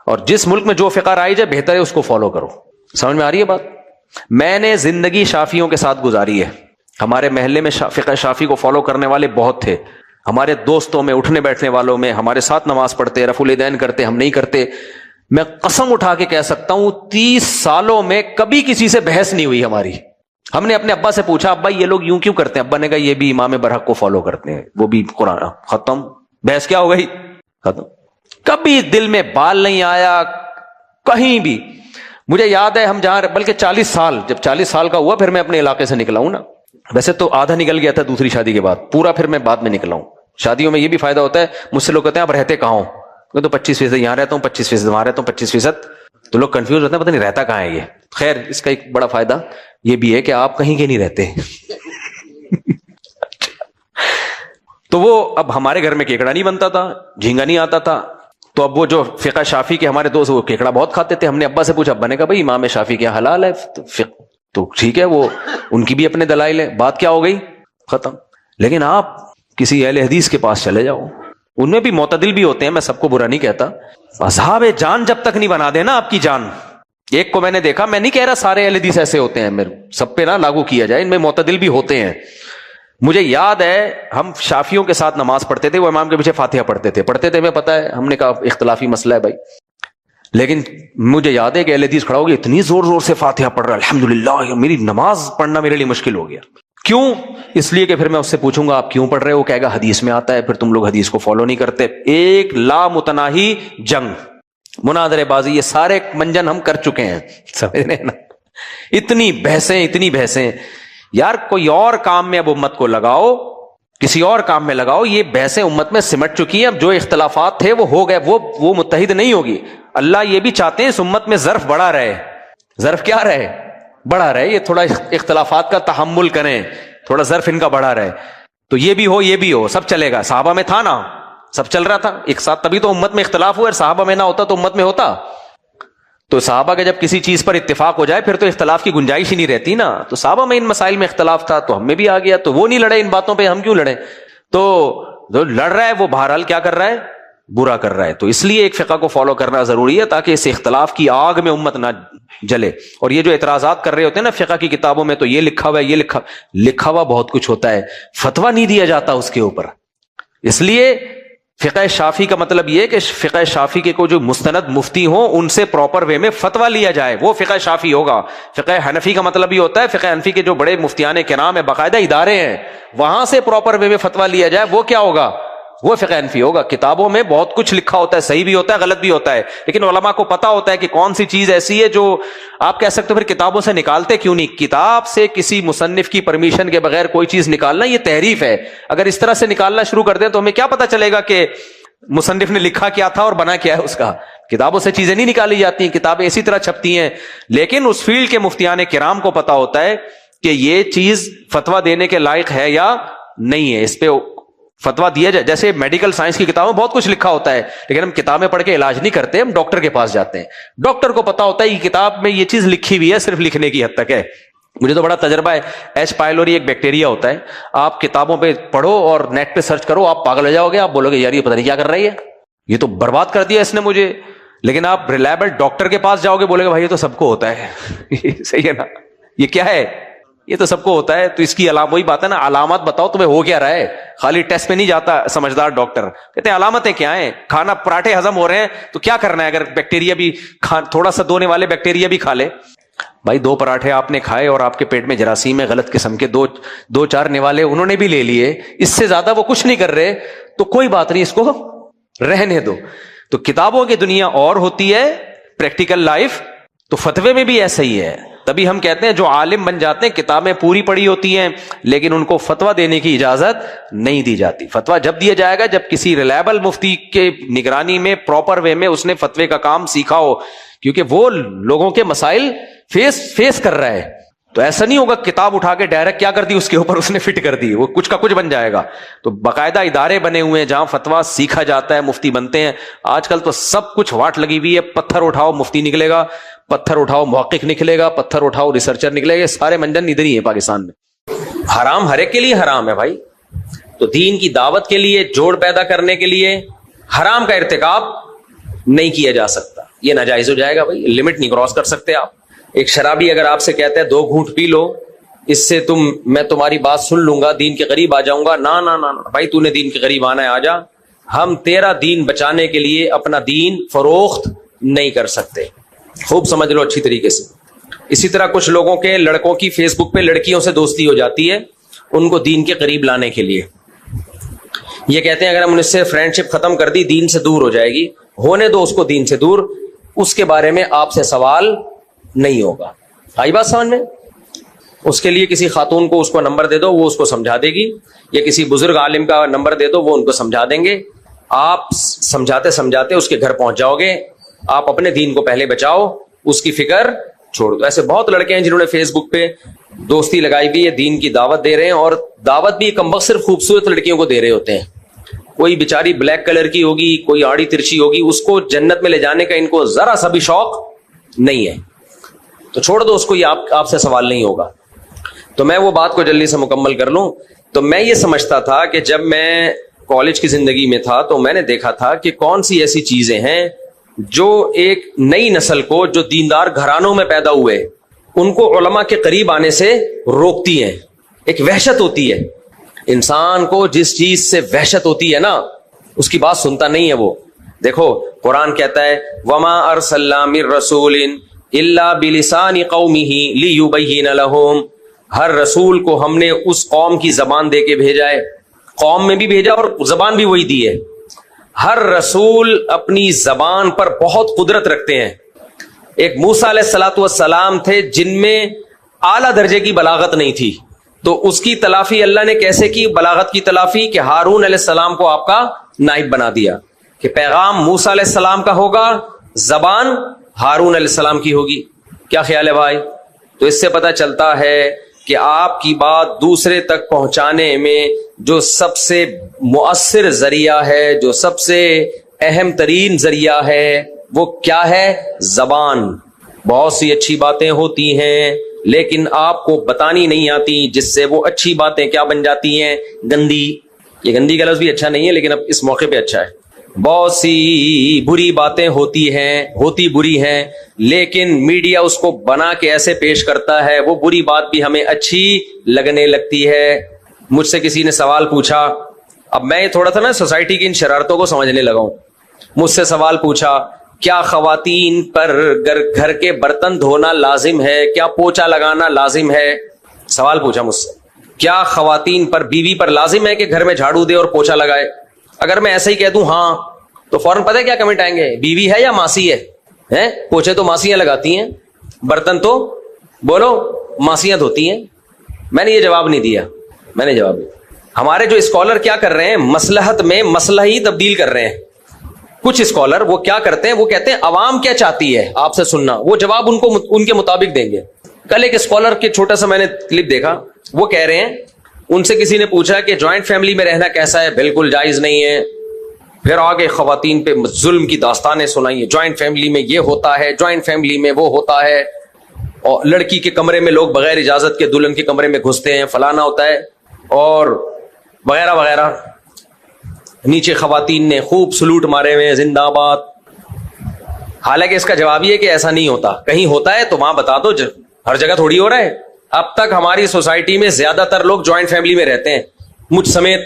اور جس ملک میں جو فقہ رائج ہے بہتر ہے اس کو فالو کرو. سمجھ میں آ رہی ہے بات؟ میں نے زندگی شافیوں کے ساتھ گزاری ہے. ہمارے محلے میں فقہ شافی کو فالو کرنے والے بہت تھے. ہمارے دوستوں میں، اٹھنے بیٹھنے والوں میں، ہمارے ساتھ نماز پڑھتے، رفع الیدین کرتے، ہم نہیں کرتے. میں قسم اٹھا کے کہہ سکتا ہوں 30 سالوں میں کبھی کسی سے بحث نہیں ہوئی ہماری. ہم نے اپنے ابا سے پوچھا ابا یہ لوگ یوں کیوں کرتے ہیں؟ ابا نے کہا یہ بھی امام برحق کو فالو کرتے ہیں، وہ بھی قرآن. ختم، بحث کیا ہو گئی؟ ختم. کبھی دل میں بال نہیں آیا کہیں بھی. مجھے یاد ہے ہم جہاں، بلکہ 40 سال، جب 40 سال کا ہوا پھر میں اپنے علاقے سے نکلا ہوں نا. ویسے تو آدھا نکل گیا تھا دوسری شادی کے بعد، پورا پھر میں بعد میں نکلا ہوں. شادیوں میں یہ بھی فائدہ ہوتا ہے. مجھ سے لوگ کہتے ہیں آپ رہتے کہاں ہو؟ میں تو 25% یہاں رہتا ہوں، 25% وہاں رہتا ہوں، 25%. تو لوگ کنفیوز ہوتے ہیں، پتہ نہیں رہتا کہاں ہے یہ. خیر اس کا ایک بڑا فائدہ یہ بھی ہے کہ آپ کہیں کے نہیں رہتے. تو وہ اب ہمارے گھر میں کیکڑا نہیں بنتا تھا، جھینگا نہیں آتا تھا. تو اب وہ جو فقہ شافی کے ہمارے دوست وہ کیکڑا بہت کھاتے تھے. ہم نے ابا سے پوچھا، ابا نے کہا بھائی امام شافی کیا حلال ہے. تو ٹھیک ہے، وہ ان کی بھی اپنے دلائل ہے. بات کیا ہو گئی؟ ختم. لیکن آپ کسی اہل حدیث کے پاس چلے جاؤ، ان میں بھی معتدل بھی ہوتے ہیں، میں سب کو برا نہیں کہتا. اصحاب جان جب تک نہیں بنا دینا آپ کی جان. ایک کو میں نے دیکھا، میں نہیں کہہ رہا سارے اہل حدیث ایسے ہوتے ہیں، سب پہ نہ لاگو کیا جائے، ان میں معتدل بھی ہوتے ہیں. مجھے یاد ہے ہم شافیوں کے ساتھ نماز پڑھتے تھے، وہ امام کے پیچھے فاتحہ پڑھتے تھے. میں پتا ہے ہم نے کہا اختلافی مسئلہ ہے بھائی، لیکن مجھے یاد ہے کہ اہل حدیث کھڑا ہو گیا اتنی زور زور سے فاتحہ پڑھ رہا ہے، الحمدللہ. میری نماز پڑھنا میرے لیے مشکل ہو گیا. کیوں؟ اس لیے کہ پھر میں اس سے پوچھوں گا آپ کیوں پڑھ رہے ہو، کہے گا حدیث میں آتا ہے. پھر تم لوگ حدیث کو فالو نہیں کرتے. ایک لا متناہی جنگ، مناظرے بازی، یہ سارے منجن ہم کر چکے ہیں. سمجھ رہے ہیں نا؟ اتنی بحثیں. یار کوئی اور کام میں اب امت کو لگاؤ، کسی اور کام میں لگاؤ. یہ بحثیں امت میں سمٹ چکی ہیں. اب جو اختلافات تھے وہ ہو گئے، وہ متحد نہیں ہوگی. اللہ یہ بھی چاہتے ہیں اس امت میں ظرف بڑا رہے. ظرف کیا رہے؟ بڑھا رہے, یہ تھوڑا اختلافات کا تحمل کریں, تھوڑا ظرف ان کا بڑھا رہے, تو یہ بھی ہو یہ بھی ہو, سب چلے گا. صحابہ میں تھا نا, سب چل رہا تھا ایک ساتھ, تبھی تو امت میں اختلاف ہوا. صحابہ میں نہ ہوتا تو امت میں ہوتا. تو صحابہ کا جب کسی چیز پر اتفاق ہو جائے پھر تو اختلاف کی گنجائش ہی نہیں رہتی نا. تو صحابہ میں ان مسائل میں اختلاف تھا تو ہم میں بھی آ گیا, تو وہ نہیں لڑے ان باتوں پہ, ہم کیوں لڑیں؟ تو جو لڑ رہا ہے وہ بہرحال کیا کر رہا ہے, برا کر رہا ہے. تو اس لیے ایک فقہ کو فالو کرنا ضروری ہے تاکہ اس اختلاف کی آگ میں امت نہ جلے. اور یہ جو اعتراضات کر رہے ہوتے ہیں نا فقہ کی کتابوں میں, تو یہ لکھا ہوا ہے, یہ لکھا ہوا بہت کچھ ہوتا ہے, فتویٰ نہیں دیا جاتا اس کے اوپر. اس لیے فقہ شافی کا مطلب یہ ہے کہ فقہ شافی کے کو جو مستند مفتی ہوں ان سے پراپر وے میں فتویٰ لیا جائے, وہ فقہ شافی ہوگا. فقہ حنفی کا مطلب یہ ہوتا ہے, فقہ حنفی کے جو بڑے مفتیان کرام ہیں, باقاعدہ ادارے ہیں, وہاں سے پراپر وے میں فتویٰ لیا جائے, وہ کیا ہوگا, وہ فقہ حنفی ہوگا. کتابوں میں بہت کچھ لکھا ہوتا ہے, صحیح بھی ہوتا ہے غلط بھی ہوتا ہے, لیکن علماء کو پتا ہوتا ہے کہ کون سی چیز ایسی ہے جو آپ کہہ سکتے ہو پھر کتابوں سے نکالتے کیوں نہیں. کتاب سے کسی مصنف کی پرمیشن کے بغیر کوئی چیز نکالنا یہ تحریف ہے. اگر اس طرح سے نکالنا شروع کر دیں تو ہمیں کیا پتا چلے گا کہ مصنف نے لکھا کیا تھا اور بنا کیا ہے اس کا. کتابوں سے چیزیں نہیں نکالی جاتی ہیں, کتابیں اسی طرح چھپتی ہیں. لیکن اس فیلڈ کے مفتیان کرام کو پتا ہوتا ہے کہ یہ چیز فتویٰ دینے کے لائق ہے یا نہیں ہے, اس پہ فتویٰ دیا جائے. جیسے میڈیکل سائنس کی کتابوں میں بہت کچھ لکھا ہوتا ہے, لیکن ہم کتابیں پڑھ کے علاج نہیں کرتے, ہم ڈاکٹر کے پاس جاتے ہیں. ڈاکٹر کو پتا ہوتا ہے کہ کتاب میں یہ چیز لکھی ہوئی ہے, صرف لکھنے کی حد تک ہے. مجھے تو بڑا تجربہ ہے, ایچ پائلوری ایک بیکٹیریا ہوتا ہے, آپ کتابوں پہ پڑھو اور نیٹ پہ سرچ کرو, آپ پاگل ہو جاؤ گے, آپ بولو گے یار یہ پتہ نہیں کیا کر رہی ہے, یہ تو برباد کر دیا اس نے مجھے. لیکن آپ ریلائبل ڈاکٹر کے پاس جاؤ گے, بولے گا بھائی یہ تو سب کو ہوتا ہے. صحیح ہے نا, یہ کیا ہے, یہ تو سب کو ہوتا ہے. تو اس کی وہی بات ہے نا, علامات بتاؤ تمہیں ہو کیا رہا ہے. خالی ٹیسٹ پہ نہیں جاتا سمجھدار ڈاکٹر, کہتے ہیں علامتیں کیا ہیں, کھانا پراٹھے ہضم ہو رہے ہیں تو کیا کرنا ہے, اگر بیکٹیریا بھی تھوڑا سا دھونے والے بیکٹیریا بھی کھا لے. بھائی 2 پراٹھے آپ نے کھائے اور آپ کے پیٹ میں جراثیم ہے غلط قسم کے, 2-4 نوالے انہوں نے بھی لے لیے, اس سے زیادہ وہ کچھ نہیں کر رہے, تو کوئی بات نہیں, اس کو رہنے دو. تو کتابوں کی دنیا اور ہوتی ہے, پریکٹیکل لائف. تو فتوے میں بھی ایسا ہی ہے. تبھی ہم کہتے ہیں جو عالم بن جاتے ہیں کتابیں پوری پڑھی ہوتی ہیں لیکن ان کو فتویٰ دینے کی اجازت نہیں دی جاتی. فتویٰ جب دیا جائے گا جب کسی ریلائبل مفتی کے نگرانی میں پراپر وے میں اس نے فتوے کا کام سیکھا ہو, کیونکہ وہ لوگوں کے مسائل فیس کر رہا ہے. تو ایسا نہیں ہوگا کتاب اٹھا کے ڈائریکٹ کیا کر دی اس کے اوپر اس نے فٹ کر دی, وہ کچھ کا کچھ بن جائے گا. تو باقاعدہ ادارے بنے ہوئے ہیں جہاں فتویٰ سیکھا جاتا ہے, مفتی بنتے ہیں. آج کل تو سب کچھ واٹ لگی ہوئی ہے, پتھر اٹھاؤ مفتی نکلے گا, پتھر اٹھاؤ محقق نکلے گا, پتھر اٹھاؤ ریسرچر نکلے گا. سارے منجن ادھر ہی ہے پاکستان میں. حرام ہر ایک کے لیے حرام ہے بھائی. تو دین کی دعوت کے لیے, جوڑ پیدا کرنے کے لیے حرام کا ارتکاب نہیں کیا جا سکتا, یہ ناجائز ہو جائے گا بھائی, لمٹ نہیں کراس کر سکتے آپ. ایک شرابی اگر آپ سے کہتا ہے 2 گھونٹ پی لو, اس سے میں تمہاری بات سن لوں گا, دین کے قریب آ جاؤں گا, نا نا نا بھائی تو نے دین کے قریب آنا ہے, آ جا. ہم تیرا دین بچانے کے لیے اپنا دین فروخت نہیں کر سکتے, خوب سمجھ لو اچھی طریقے سے. اسی طرح کچھ لوگوں کے لڑکوں کی فیس بک پہ لڑکیوں سے دوستی ہو جاتی ہے ان کو دین کے قریب لانے کے لیے. یہ کہتے ہیں اگر ہم ان سے فرینڈ شپ ختم کر دی دین سے دور ہو جائے گی. ہونے دو اس کو دین سے دور, اس کے بارے میں آپ سے سوال نہیں ہوگا. آئی بات سمجھ میں؟ اس کے لیے کسی خاتون کو اس کو نمبر دے دو, وہ اس کو سمجھا دے گی, یا کسی بزرگ عالم کا نمبر دے دو, وہ ان کو سمجھا دیں گے. آپ سمجھاتے سمجھاتے اس کے گھر پہنچ جاؤ گے. آپ اپنے دین کو پہلے بچاؤ, اس کی فکر چھوڑ دو. ایسے بہت لڑکے ہیں جنہوں نے فیس بک پہ دوستی لگائی بھی ہے, دین کی دعوت دے رہے ہیں, اور دعوت بھی کم وقت صرف خوبصورت لڑکیوں کو دے رہے ہوتے ہیں. کوئی بیچاری بلیک کلر کی ہوگی, کوئی آڑی ترچی ہوگی, اس کو جنت میں لے جانے کا ان کو ذرا سا بھی شوق نہیں ہے. تو چھوڑ دو اس کو, یہ آپ سے سوال نہیں ہوگا. تو میں وہ بات کو جلدی سے مکمل کر لوں. تو میں یہ سمجھتا تھا کہ جب میں کالج کی زندگی میں تھا تو میں نے دیکھا تھا کہ کون سی ایسی چیزیں ہیں جو ایک نئی نسل کو, جو دیندار گھرانوں میں پیدا ہوئے, ان کو علماء کے قریب آنے سے روکتی ہیں. ایک وحشت ہوتی ہے انسان کو, جس چیز سے وحشت ہوتی ہے نا اس کی بات سنتا نہیں ہے وہ. دیکھو قرآن کہتا ہے وما ارسلنا من رسول الا بلسان قومه ليبين لهم, ہر رسول کو ہم نے اس قوم کی زبان دے کے بھیجا ہے, قوم میں بھی بھیجا اور زبان بھی وہی دی ہے. ہر رسول اپنی زبان پر بہت قدرت رکھتے ہیں. ایک موسیٰ علیہ الصلوۃ والسلام تھے جن میں اعلیٰ درجے کی بلاغت نہیں تھی, تو اس کی تلافی اللہ نے کیسے کی بلاغت کی تلافی, کہ ہارون علیہ السلام کو آپ کا نائب بنا دیا, کہ پیغام موسیٰ علیہ السلام کا ہوگا, زبان ہارون علیہ السلام کی ہوگی. کیا خیال ہے بھائی؟ تو اس سے پتہ چلتا ہے کہ آپ کی بات دوسرے تک پہنچانے میں جو سب سے مؤثر ذریعہ ہے، جو سب سے اہم ترین ذریعہ ہے، وہ کیا ہے؟ زبان۔ بہت سی اچھی باتیں ہوتی ہیں لیکن آپ کو بتانی نہیں آتی، جس سے وہ اچھی باتیں کیا بن جاتی ہیں؟ گندی۔ یہ گندی کا لفظ بھی اچھا نہیں ہے لیکن اب اس موقع پہ اچھا ہے۔ بہت سی بری باتیں ہوتی بری ہیں، لیکن میڈیا اس کو بنا کے ایسے پیش کرتا ہے وہ بری بات بھی ہمیں اچھی لگنے لگتی ہے۔ مجھ سے کسی نے سوال پوچھا، اب میں تھوڑا سا نا سوسائٹی کی ان شرارتوں کو سمجھنے لگا ہوں۔ مجھ سے سوال پوچھا، کیا خواتین پر گھر کے برتن دھونا لازم ہے؟ کیا پوچھا لگانا لازم ہے؟ سوال پوچھا مجھ سے، کیا خواتین پر، بیوی پر لازم ہے کہ گھر میں جھاڑو دے اور پوچھا لگائے؟ اگر میں ایسا ہی کہہ دوں ہاں، تو فوراً پتہ ہے کیا کمنٹ آئیں گے؟ بیوی ہے یا ماسی ہے؟ پوچھے تو ماسیاں لگاتی ہیں، برتن تو بولو ماسیاں دھوتی ہیں۔ میں نے یہ جواب نہیں دیا، ہمارے جو اسکالر کیا کر رہے ہیں، مصلحت میں مسئلہ ہی تبدیل کر رہے ہیں۔ کچھ اسکالر وہ کیا کرتے ہیں، وہ کہتے ہیں عوام کیا چاہتی ہے آپ سے سننا، وہ جواب ان کے مطابق دیں گے۔ کل ایک اسکالر کے چھوٹا سا میں نے کلپ دیکھا، وہ کہہ رہے ہیں، ان سے کسی نے پوچھا کہ جوائنٹ فیملی میں رہنا کیسا ہے؟ بالکل جائز نہیں ہے۔ پھر آگے خواتین پہ ظلم کی داستانیں سنائیں، جوائنٹ فیملی میں یہ ہوتا ہے، جوائنٹ فیملی میں وہ ہوتا ہے، اور لڑکی کے کمرے میں لوگ بغیر اجازت کے دلہن کے کمرے میں گھستے ہیں، فلانا ہوتا ہے، اور وغیرہ وغیرہ۔ نیچے خواتین نے خوب سلوٹ مارے ہوئے، زندہ باد۔ حالانکہ اس کا جواب یہ کہ ایسا نہیں ہوتا، کہیں ہوتا ہے تو وہاں بتا دو، ہر جگہ تھوڑی ہو رہا ہے۔ اب تک ہماری سوسائٹی میں زیادہ تر لوگ جوائنٹ فیملی میں رہتے ہیں، مجھ سمیت،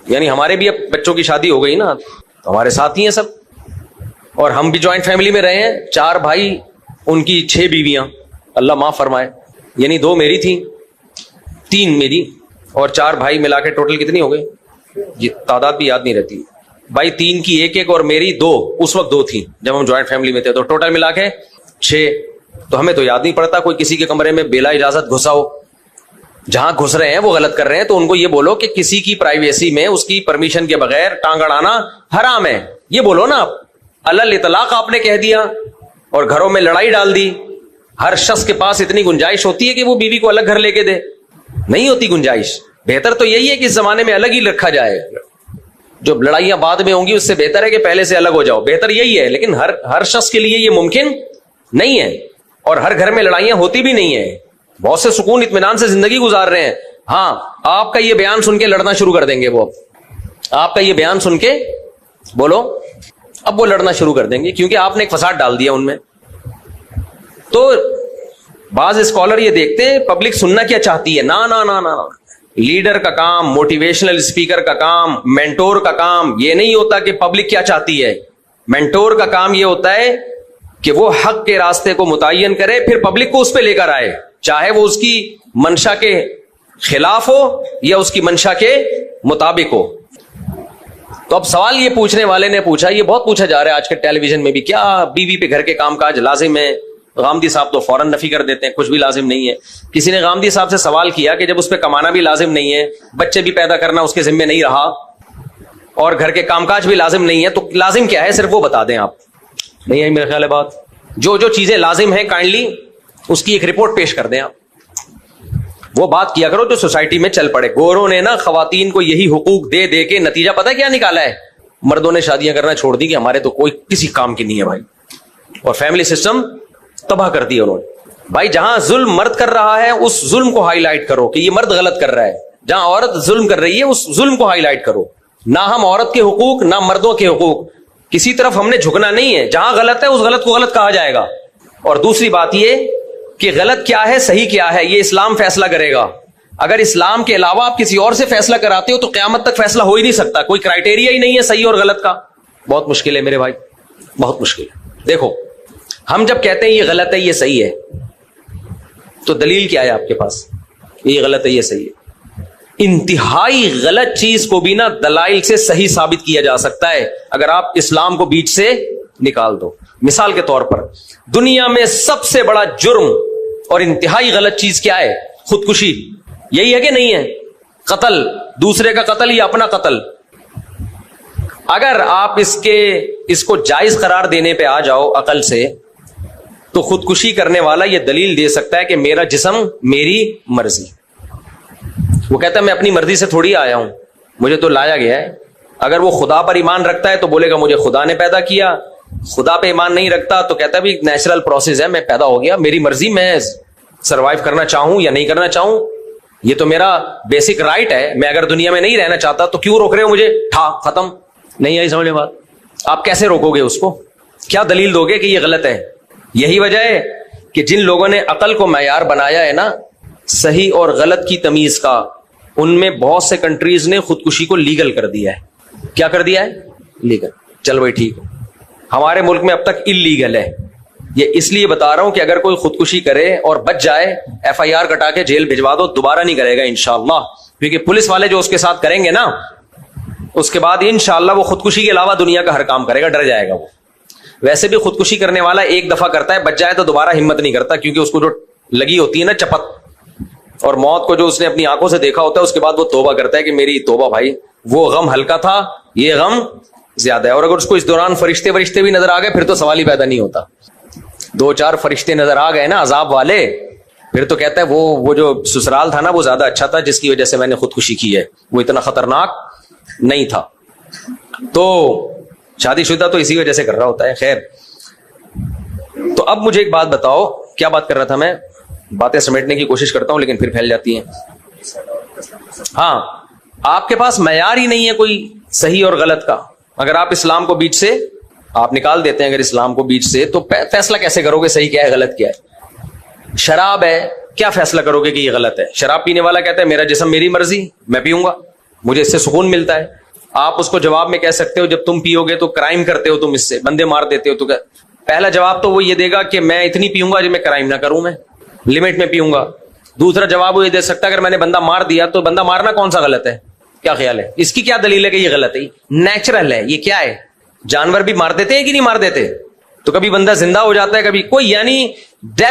یعنی ہمارے بھی اب بچوں کی شادی ہو گئی نا، ہمارے ساتھ ہی ہیں سب، اور ہم بھی جوائنٹ فیملی میں رہے ہیں۔ 4 بھائی، ان کی 6 بیویاں، اللہ معاف فرمائے، یعنی 2 میری تھیں، 3 میری، اور 4 بھائی ملا کے ٹوٹل کتنی ہو گئی؟ یہ تعداد بھی یاد نہیں رہتی بھائی، 3 کی 1 اور میری 2، اس وقت 2 تھیں جب ہم جوائنٹ فیملی میں تھے، تو ٹوٹل ملا کے 6۔ تو ہمیں تو یاد نہیں پڑتا کوئی کسی کے کمرے میں بلا اجازت گھسا ہو۔ جہاں گھس رہے ہیں وہ غلط کر رہے ہیں، تو ان کو یہ بولو کہ کسی کی پرائیویسی میں اس کی پرمیشن کے بغیر ٹانگ اڑانا حرام ہے، یہ بولو نا آپ۔ علل اطلاق آپ نے کہہ دیا اور گھروں میں لڑائی ڈال دی۔ ہر شخص کے پاس اتنی گنجائش ہوتی ہے کہ وہ بیوی کو الگ گھر لے کے دے؟ نہیں ہوتی گنجائش۔ بہتر تو یہی ہے کہ اس زمانے میں الگ ہی رکھا جائے، جو لڑائیاں بعد میں ہوں گی اس سے بہتر ہے کہ پہلے سے الگ ہو جاؤ، بہتر یہی ہے۔ لیکن ہر شخص کے لیے یہ ممکن نہیں ہے، اور ہر گھر میں لڑائیاں ہوتی بھی نہیں ہیں۔ بہت سے سکون اطمینان سے زندگی گزار رہے ہیں۔ ہاں، آپ کا یہ بیان سن کے لڑنا شروع کر دیں گے، وہ آپ کا یہ بیان سن کے بولو اب وہ لڑنا شروع کر دیں گے، کیونکہ آپ نے ایک فساد ڈال دیا ان میں۔ تو بعض اسکالر یہ دیکھتے ہیں پبلک سننا کیا چاہتی ہے۔ نا، لیڈر کا کام، موٹیویشنل اسپیکر کا کام، مینٹور کا کام یہ نہیں ہوتا کہ پبلک کیا چاہتی ہے۔ مینٹور کا کام یہ ہوتا ہے کہ وہ حق کے راستے کو متعین کرے، پھر پبلک کو اس پہ لے کر آئے، چاہے وہ اس کی منشا کے خلاف ہو یا اس کی منشا کے مطابق ہو۔ تو اب سوال یہ پوچھنے والے نے پوچھا، یہ بہت پوچھا جا رہا ہے آج کے ٹیلی ویژن میں بھی، کیا بیوی پہ گھر کے کام کاج لازم ہے؟ غامدی صاحب تو فوراً نفی کر دیتے ہیں، کچھ بھی لازم نہیں ہے۔ کسی نے غامدی صاحب سے سوال کیا کہ جب اس پہ کمانا بھی لازم نہیں ہے، بچے بھی پیدا کرنا اس کے ذمہ نہیں رہا، اور گھر کے کام کاج بھی لازم نہیں ہے، تو لازم کیا ہے صرف وہ بتا دیں آپ۔ نہیں ہے میرا خیال ہے بات، جو چیزیں لازم ہیں کائنڈلی اس کی ایک رپورٹ پیش کر دیں آپ، وہ بات کیا کرو جو سوسائٹی میں چل پڑے۔ گوروں نے نا خواتین کو یہی حقوق دے دے کے نتیجہ پتہ کیا نکالا ہے؟ مردوں نے شادیاں کرنا چھوڑ دی کہ ہمارے تو کوئی کسی کام کی نہیں ہے بھائی، اور فیملی سسٹم تباہ کر دیا انہوں نے۔ بھائی جہاں ظلم مرد کر رہا ہے اس ظلم کو ہائی لائٹ کرو کہ یہ مرد غلط کر رہا ہے، جہاں عورت ظلم کر رہی ہے اس ظلم کو ہائی لائٹ کرو۔ نہ ہم عورت کے حقوق نہ مردوں کے حقوق کسی طرف ہم نے جھکنا نہیں ہے، جہاں غلط ہے اس غلط کو غلط کہا جائے گا۔ اور دوسری بات یہ کہ غلط کیا ہے صحیح کیا ہے یہ اسلام فیصلہ کرے گا۔ اگر اسلام کے علاوہ آپ کسی اور سے فیصلہ کراتے ہو تو قیامت تک فیصلہ ہو ہی نہیں سکتا، کوئی کرائٹیریا ہی نہیں ہے صحیح اور غلط کا۔ بہت مشکل ہے میرے بھائی، بہت مشکل ہے۔ دیکھو ہم جب کہتے ہیں یہ غلط ہے یہ صحیح ہے، تو دلیل کیا ہے آپ کے پاس؟ یہ غلط ہے یہ صحیح ہے۔ انتہائی غلط چیز کو بھی نا دلائل سے صحیح ثابت کیا جا سکتا ہے اگر آپ اسلام کو بیچ سے نکال دو۔ مثال کے طور پر دنیا میں سب سے بڑا جرم اور انتہائی غلط چیز کیا ہے؟ خودکشی، یہی ہے کہ نہیں ہے؟ قتل، دوسرے کا قتل یا اپنا قتل۔ اگر آپ اس کو جائز قرار دینے پہ آ جاؤ عقل سے، تو خودکشی کرنے والا یہ دلیل دے سکتا ہے کہ میرا جسم میری مرضی. وہ کہتا ہے میں اپنی مرضی سے تھوڑی آیا ہوں, مجھے تو لایا گیا ہے. اگر وہ خدا پر ایمان رکھتا ہے تو بولے گا مجھے خدا نے پیدا کیا. خدا پہ ایمان نہیں رکھتا تو کہتا ہے بھی نیچرل پروسیس ہے, میں پیدا ہو گیا, میری مرضی, میں سروائیو کرنا چاہوں یا نہیں کرنا چاہوں, یہ تو میرا بیسک رائٹ ہے. میں اگر دنیا میں نہیں رہنا چاہتا تو کیوں روک رہے ہو مجھے؟ ختم. نہیں آئی سمجھ میں بات؟ آپ کیسے روکو گے اس کو؟ کیا دلیل دو گے کہ یہ غلط ہے؟ یہی وجہ ہے کہ جن لوگوں نے عقل کو معیار بنایا ہے نا صحیح اور غلط کی تمیز کا, ان میں بہت سے کنٹریز نے خودکشی کو لیگل کر دیا ہے. کیا کر دیا ہے؟ لیگل. چل بھائی ٹھیک. ہمارے ملک میں اب تک اللیگل ہے. یہ اس لیے بتا رہا ہوں کہ اگر کوئی خودکشی کرے اور بچ جائے, ایف آئی آر کٹا کے جیل بھجوا دو, دوبارہ نہیں کرے گا انشاءاللہ. کیونکہ پولیس والے جو اس کے ساتھ کریں گے نا, اس کے بعد انشاءاللہ وہ خودکشی کے علاوہ دنیا کا ہر کام کرے گا, ڈر جائے گا وہ. ویسے بھی خودکشی کرنے والا ایک دفعہ کرتا ہے, بچ جائے تو دوبارہ ہمت نہیں کرتا, کیونکہ اس کو جو لگی ہوتی ہے نا چپت, اور موت کو جو اس نے اپنی آنکھوں سے دیکھا ہوتا ہے, اس کے بعد وہ توبہ کرتا ہے کہ میری توبہ بھائی, وہ غم ہلکا تھا, یہ غم زیادہ ہے. اور اگر اس کو اس دوران فرشتے بھی نظر آ گئے پھر تو سوال ہی پیدا نہیں ہوتا. 2-4 فرشتے نظر آ گئے نا عذاب والے, پھر تو کہتا ہے وہ جو سسرال تھا نا وہ زیادہ اچھا تھا جس کی وجہ سے میں نے خودکشی کی ہے, وہ اتنا خطرناک نہیں تھا. تو شادی شدہ تو اسی وجہ سے کر رہا ہوتا ہے. خیر, تو اب مجھے ایک بات بتاؤ, کیا بات کر رہا تھا میں؟ باتیں سمیٹنے کی کوشش کرتا ہوں لیکن پھر پھیل جاتی ہیں. ہاں, آپ کے پاس معیار ہی نہیں ہے کوئی صحیح اور غلط کا. اگر آپ اسلام کو بیچ سے آپ نکال دیتے ہیں, اگر اسلام کو بیچ سے, تو فیصلہ کیسے کرو گے صحیح کیا ہے غلط کیا ہے؟ شراب ہے, کیا فیصلہ کرو گے کہ یہ غلط ہے؟ شراب پینے والا کہتا ہے میرا جسم میری مرضی, میں پیوں گا, مجھے اس سے سکون ملتا ہے. آپ اس کو جواب میں کہہ سکتے ہو جب تم پیو گے تو کرائم کرتے ہو, تم اس سے بندے مار دیتے ہو. تو پہلا جواب تو وہ یہ دے گا کہ میں اتنی پیوں گا جو میں کرائم نہ کروں, میں لمٹ میں پیوں گا. دوسرا جواب وہ یہ دے سکتا ہے اگر میں نے بندہ مار دیا تو بندہ مارنا کون سا غلط ہے؟ کیا خیال ہے اس کی؟ کیا دلیل ہے کہ یہ غلط ہے؟ نیچرل ہے. یہ کیا ہے؟ جانور بھی مار دیتے ہیں کہ نہیں مار دیتے؟ تو کبھی بندہ زندہ ہو جاتا ہے, کبھی کوئی, یعنی ڈیتھ